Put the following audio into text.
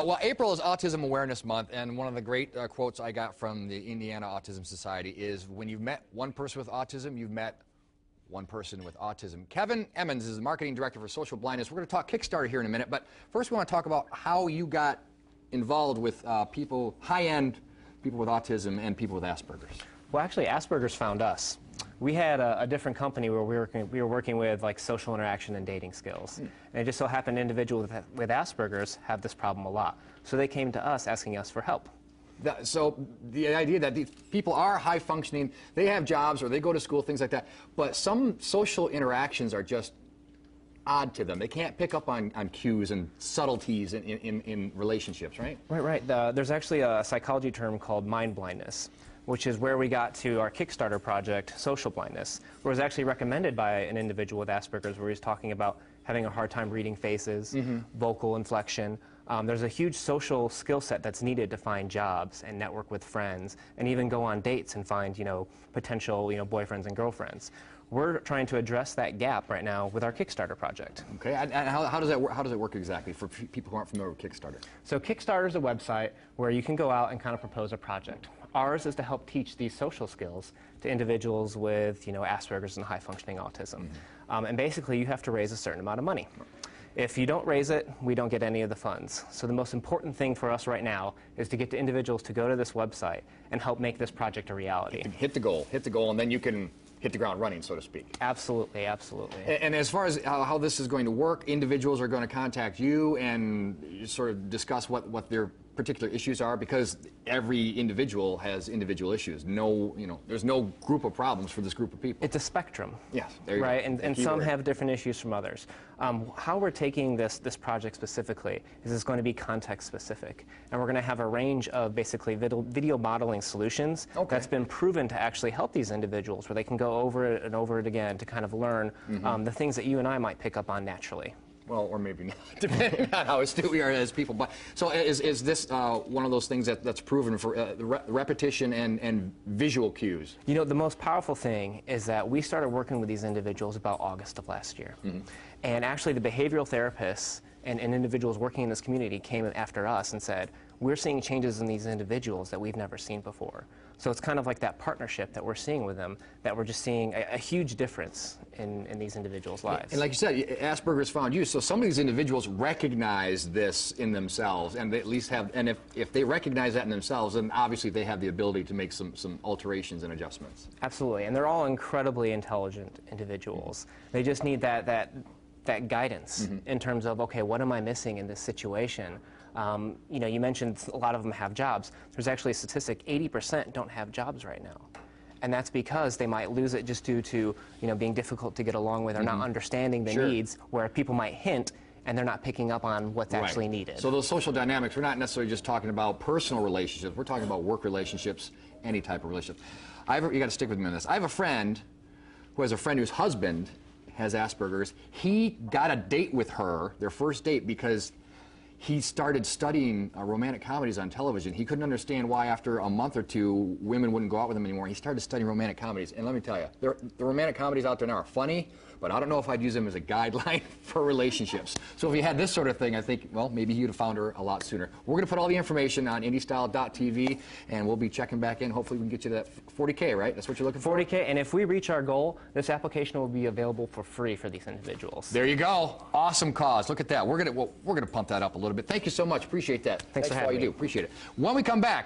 Well, April is Autism Awareness Month, and one of the great quotes I got from the Indiana Autism Society is, when you've met one person with autism, you've met one person with autism. Kevin Emmons is the marketing director for Social Blindness. We're going to talk Kickstarter here in a minute, but first we want to talk about how you got involved with people, high-end people with autism and people with Asperger's. Well, actually, Asperger's found us. We had a different company where we were working with like social interaction and dating skills. And it just so happened individuals with Asperger's have this problem a lot. So they came to us asking us for help. So the idea that these people are high functioning, they have jobs or they go to school, things like that, but some social interactions are just odd to them. They can't pick up on cues and subtleties in relationships, right? Right. There's actually a psychology term called mind blindness, which is where we got to our Kickstarter project, Social Blindness, where it was actually recommended by an individual with Asperger's, where he's talking about having a hard time reading faces, vocal inflection. There's a huge social skill set that's needed to find jobs and network with friends and even go on dates and find, potential, boyfriends and girlfriends. We're trying to address that gap right now with our Kickstarter project. Okay, and how does that work? How does it work exactly for people who aren't familiar with Kickstarter? So Kickstarter is a website where you can go out and kind of propose a project. Ours is to help teach these social skills to individuals with, Asperger's and high-functioning autism. And basically, you have to raise a certain amount of money. If you don't raise it, we don't get any of the funds. So the most important thing for us right now is to get the individuals to go to this website and help make this project a reality. Hit the goal, and then you can hit the ground running, so to speak. Absolutely, absolutely. And as far as how this is going to work, individuals are going to contact you and sort of discuss what their particular issues are, because every individual has individual issues. There's no group of problems for this group of people. It's a spectrum. Yes, there you go. Right, and some have different issues from others. How we're taking this project specifically is it's going to be context specific, and we're going to have a range of basically video modeling solutions that's been proven to actually help these individuals, where they can go over it and over it again to kind of learn the things that you and I might pick up on naturally. Well, or maybe not, depending on how astute we are as people. But so is this one of those things that's proven for repetition and visual cues? The most powerful thing is that we started working with these individuals about August of last year. And actually the behavioral therapists and individuals working in this community came after us and said, we're seeing changes in these individuals that we've never seen before. So it's kind of like that partnership that we're seeing with them, that we're just seeing a huge difference in these individuals' lives. And like you said, Asperger's found you, so some of these individuals recognize this in themselves, and they at least have, and if they recognize that in themselves, then obviously they have the ability to make some alterations and adjustments. Absolutely, and they're all incredibly intelligent individuals. They just need that guidance in terms of, okay, what am I missing in this situation? You mentioned a lot of them have jobs. There's actually a statistic, 80% don't have jobs right now. And that's because they might lose it just due to, being difficult to get along with or not understanding the needs, where people might hint and they're not picking up on what's actually needed. So those social dynamics, we're not necessarily just talking about personal relationships. We're talking about work relationships, any type of relationship. You got to stick with me on this. I have a friend who has a friend whose husband has Asperger's. He got a date with her, their first date, because he started studying romantic comedies on television. He couldn't understand why after a month or two women wouldn't go out with him anymore. He started studying romantic comedies, and let me tell you, the romantic comedies out there now are funny, but I don't know if I'd use them as a guideline for relationships. So if he had this sort of thing, I think, well, maybe he would have found her a lot sooner. We're going to put all the information on indiestyle.tv, and we'll be checking back in. Hopefully we can get you that 40K, right? That's what you're looking for? 40K, and if we reach our goal, this application will be available for free for these individuals. There you go. Awesome cause. Look at that. We're going to pump that up a little bit. Thank you so much. Appreciate that. Thanks for all you do. Appreciate it. When we come back,